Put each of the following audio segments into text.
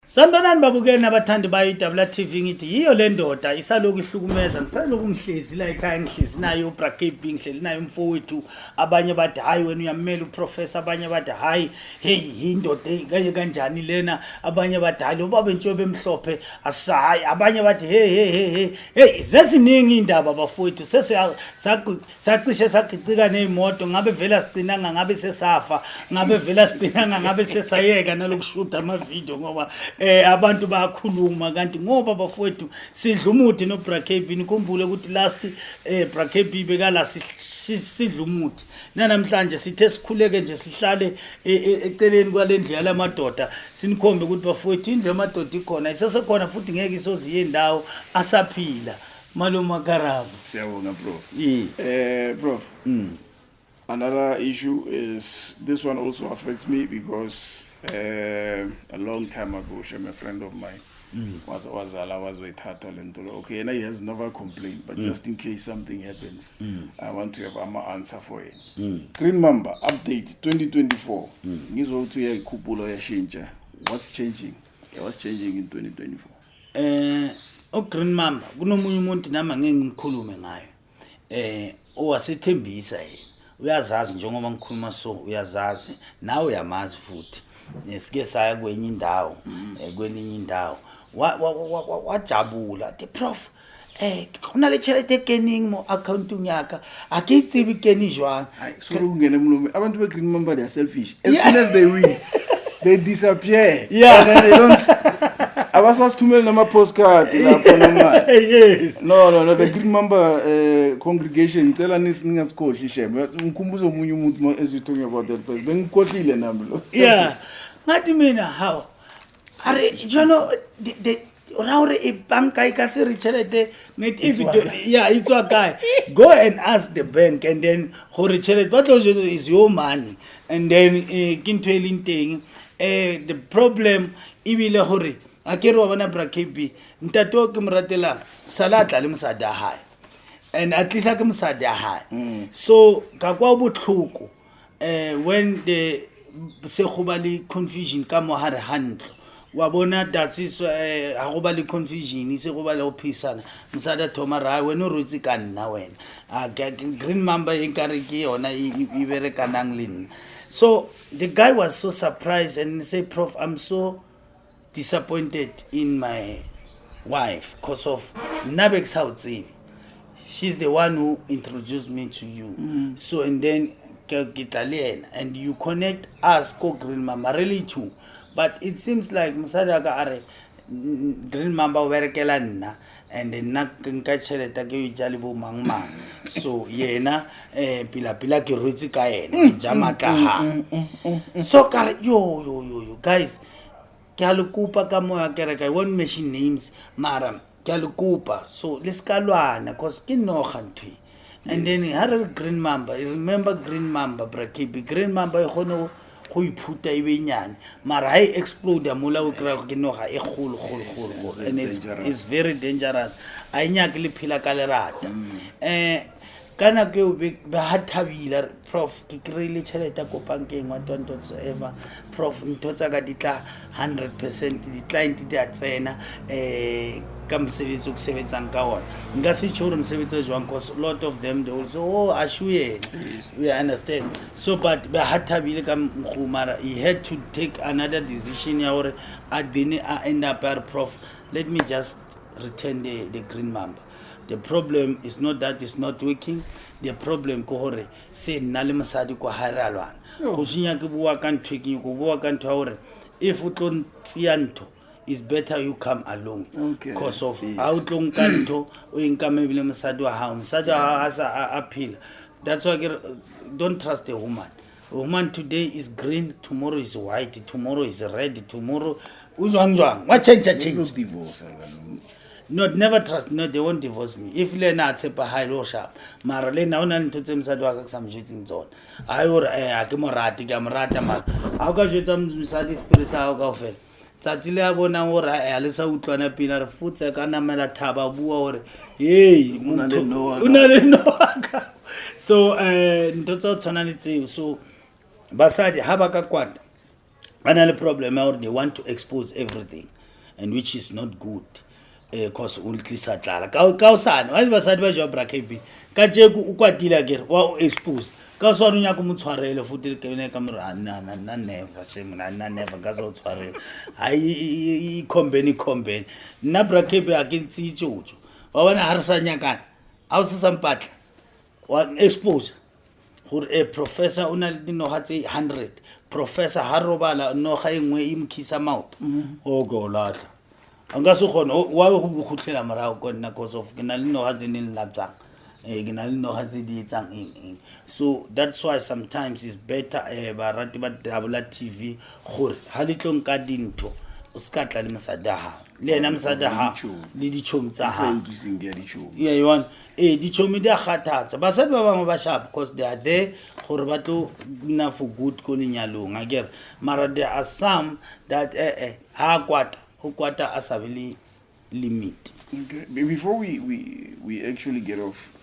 Sanibonani babukeli nabathandi bayi WTV ngithi yiyo le ndoda isaloku ihlukumeza ngisaloku ngihlezi la ekhaya ngihlezi nayo uBraKB ngihleli nayo umfowethu abanye bathi hayi wena uyamela uprofessor abanye bathi hayi hey indoda kanye kanjani lena abanye bathi hayi lo baba entshwe bemhlophe asayi abanye bathi hey zeziningi indaba bafowethu sacishe sagicika nezimoto ngabe vela sicinanga ngabe sesafa ngabe vela sicinanga ngabe sesayeka nalokushuta ama video ngoba abantu bayakhuluma kanti ngoba bafowethu sidla umuthi noBraKB nikhumbule ukuthi last BraKB bekala sidla umuthi namhlanje sithe sikhuleke nje sihlale eceleni kwalendlu lamadoda sinikhombe ukuthi bafowethu indlu yamadoda ikhona isesekhona futhi ngeke isoziye indawo asaphila maluma Karabo. Siyabonga bro. Prof. Another issue is this one also affects me because a long time ago, a friend of mine was with okay, and he has never complained, but just in case something happens, I want to have an answer for him. Green Mamba update 2024. What's changing? What's changing in 2024? Green Mamba kunomunye umuntu nama ngeke ngikhulume ngayo owasethembisa yena uyazazi njengoba ngikhuluma so uyazazi nawe uyamazi futhi nesike saya kwenye indawo kwelinye indawo wajabula the prof khona le chelete ekening mo account nyaka akitsibi keni jwang so ungene mlume abantu be Green Mamba they are selfish as soon as they win they disappear and then they don't abasasithumela nama postcard lapho noma yes no the Green Mamba congregation ngicela ningasikhohli sheme ngikhumbuza omunye umuntu as you talking about that place bengikhohlile nami lo ngathi mina how are you know the raure ibanka ikase richelete net if it's a guy go and ask the bank and then ho richelete what is your money and then kinto elinteng the problem ibile hore akere wa bona BraKB ntato ke moratela salatla le mosada hae and at least ke mosada hae so ka kwa botlhoko when the SEKHUNJALO confusion ka mo hare handlo wa bona that is ha go ba le confusion ise go ba le ophisana mosada thoma ra wena o rutsi ka nna wena Green Mamba e kare ke yona e berekanang le nna. So the guy was so surprised and said, Prof, I'm so disappointed in my wife because of Nabek Sautzi. She's the one who introduced me to you. So and then Italian and you connect us co Green Mamba really too. But it seems like Musada are Green Mamba werekela nna and then nka cheleta ke ijalibo mangmang so yena pila ke rutsi ka ena jama ka ha so kare yo guys ke a lokupa ka moya kereka I won't mention names mara ke a lokupa so leskalwana cause ke no gantwi and then har Green Mamba remember Green Mamba BraKB Green Mamba e gono go iphuta ibe nyane mara ha explode mola o kra ke no ga e golo and it's very dangerous a nyaka le phila ka lerata kana ke o ba hathabila prof ke kreile cheleta ko bankeng wa don't whatsoever prof ntotsa ka ditla 100% di client di a tsena ka mosebetsi o sebetsang ka ona nka se tshore mosebetsi jwang because a lot of them they also ashuye we understand so but ba hathabile ka mkhumara he had to take another decision ya hore a dine a end up prof let me just return the Green Mamba. The problem is not that it's not working. The problem ko hore se nna le mosadi ko haralwana go shinya ke bua ka ntweking go bua ka ntwa hore if o tlo ntsia ntho is better you come alone because of how tlong ka ntho o inka mebile mosadi wa hao mosadi wa asa aphila. That's why don't trust a woman. A woman today is green, tomorrow is white, tomorrow is red, tomorrow uzwang what change divorce not never trust no they won't divorce me if le na tsepa high lo sharp mara le na ona ntho tse msadi wa ka sa mjetsing tsona ai hore a ke morati ke morata mara a ka jetsa msadi spirit sa ka ofela tsatsi le a bona hore a le sa utlwana pina re futse ka namela thaba bua hore hey una le no so ntho tsa tsona le tseo so basadi ha ba ka kwata ana le problem ya hore they want to expose everything and which is not good. Cause ultlisa tlala ka usana wa basadi ba jwa brakebi ka jeku u kwatile akere wa expose ka usana o nyaka mo tshwarele futhi ke ne ka mora na never shame na never ka so tshwarele ai combine nna brakebi a ke ntsi tshotso wa bona ha re sa nyakana a o se sampatla wa expose gore a professor una le dinoga tse 100 professor ha robala noga engwe e mkhisa mouth o go latla anga se gone wa go khutlela mara go nna cause of ke na le noga tse ne laptsang ke na le noga tse di etsang eng so that's why sometimes it's better ba rati ba double TV gore ha le tlong ka dintho o ska tla le mosadi ha le ena mosadi ha le dichomi tsa ha yeah you want dichomi di a kgathatsa basadi ba bangwe ba sharp because they are there gore ba tlo nna for good ko lenyalong akere mara there are some that ha kwata a sa be limit. Okay. Before we actually get off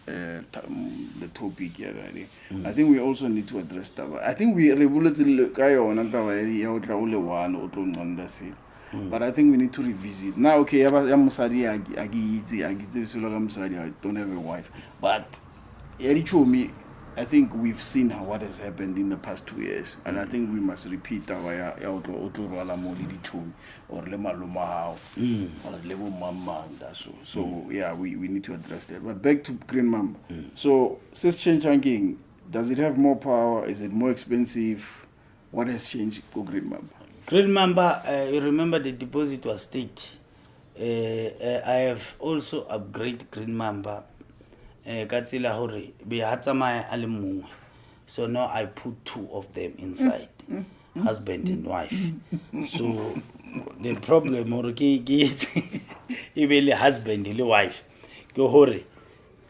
the topic here, I think we also need to address that. I think we regulated but I think we need to revisit. Now, okay, I don't have a wife, but I think we've seen what has happened in the past 2 years, and I think we must repeat our or Mamba. So yeah, we need to address that. But back to Green Mamba. So, says changing, does it have more power? Is it more expensive? What has changed for Green Mamba? Green Mamba, you remember the deposit was state. I have also upgraded Green Mamba. So now I put 2 of them inside, husband and wife. So the problem or even husband and wife go hore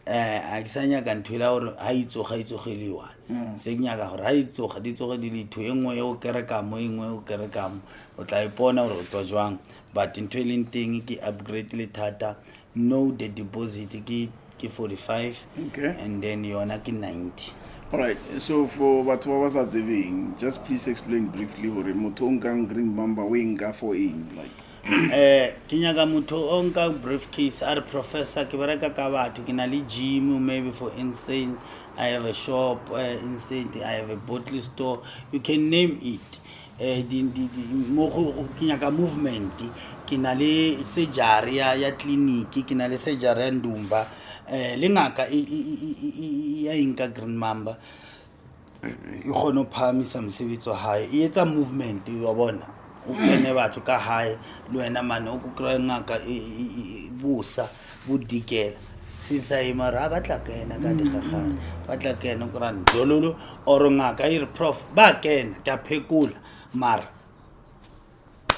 a sanya kan thula hore ha itsogeliwa se nyaka hore ha itsoga ditsoga di le 2 engwe o kereka mo engwe o kereka mo o tla ipona hore o tswa jwang but in twelling thing ke upgrade le thata no the deposit ke 45 and then yona ke 90. All right, so for what was at the just please explain briefly what Motongang Green Mamba winga for in like kinyaga motho onka briefcase are professor ke bereka ka batho ke na le gym maybe for insane I have a shop insane I have a bottle store you can name it di mo kinyaga movement ke na le surgery ya clinic ke na le surgery ya Ndumba lengaka ya inka Green Mamba e gone phamisa msebetso hae e etsa movement wa bona o kene batho ka hae le wena mane o kukra ngaka busa budikela since I mara batla kena ka digagana batla kena o kra ndololo or ngaka ire prof ba kena ka phekula mara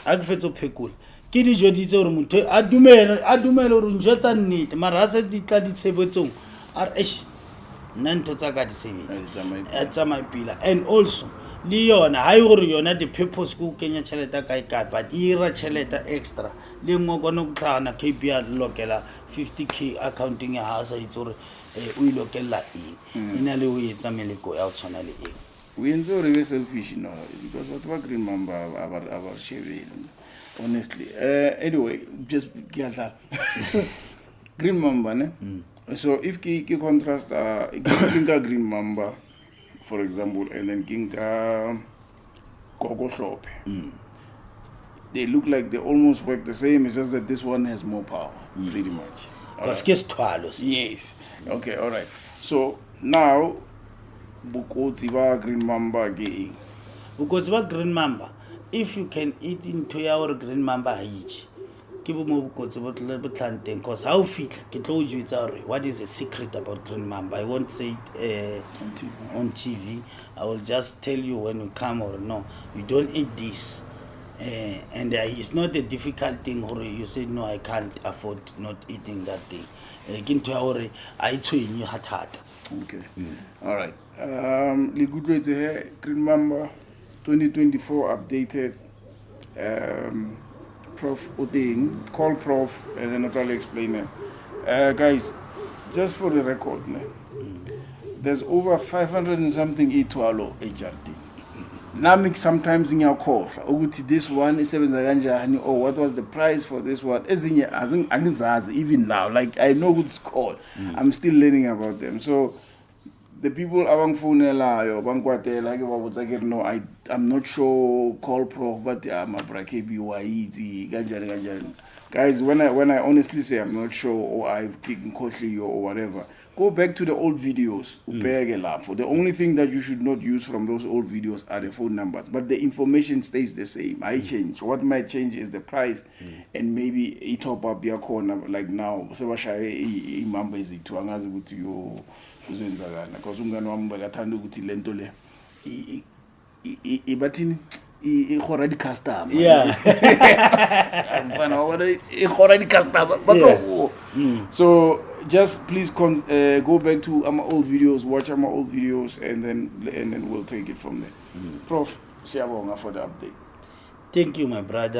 a ke fetso phekula ke di joditse gore motho a dumele gore njotsa nnete mara a se di tla ditshebetsong nna ntho tsa ka di sebetsa tsa maipila and also le yona ha e gore yona the purpose ko kenya tšhelete ka but e ira tšhelete extra le ngwe kone go tlhana KPR lokela 50k accounting ya ha sa itse gore o ilokela ina le o etsa meleko ya o tshwana le eng we enzo re selfish no because what about Green Mamba our share honestly anyway just Green Mamba ne so if ki contrast kinga Green Mamba for example and then kinga Gogo Shop they look like they almost work the same it's just that this one has more power pretty much yes okay all right so now bukotsi ba Green Mamba ke bukotsi ba Green Mamba if you can eat into your Green Mamba haiji ke bo mo bukotsi bo tlanteng cause how fit ke tlo o jwetsa re what is the secret about Green Mamba I won't say it on TV I will just tell you when you come or no you don't eat this and it's not a difficult thing or you say no I can't afford not eating that thing ke ntho ya hore a itshwenye hathata okay all right le gudwetse he Green Mamba 2024 updated Prof Oding call Prof and then I'll explain it guys just for the record there's over 500 and something itwalo HRT nami sometimes ngiyakhohlwa ukuthi this one isebenza kanjani, or what was the price for this one. Ezinye angizazi even now, like I know what it's called. I'm still learning about them. So the people abangifonelayo bangikwatela ke babotsa ke no, I'm not sure, call Prof, but mabrakebi wayithi kanjani. Guys, when I honestly say I'm not sure, or I've kicked Koshli or whatever, go back to the old videos. The only thing that you should not use from those old videos are the phone numbers, but the information stays the same. I change. What might change is the price, and maybe a top up your corner, like now. Sebashaye Mamba is it to angazi ukuthi yo uzenzakala because umngane wami bekathanda ukuthi lento le ibathini already customer. Yeah. Already customer. So just please go back to our old videos, watch our old videos, and then we'll take it from there. Prof, siyabonga for the update. Thank you, my brother.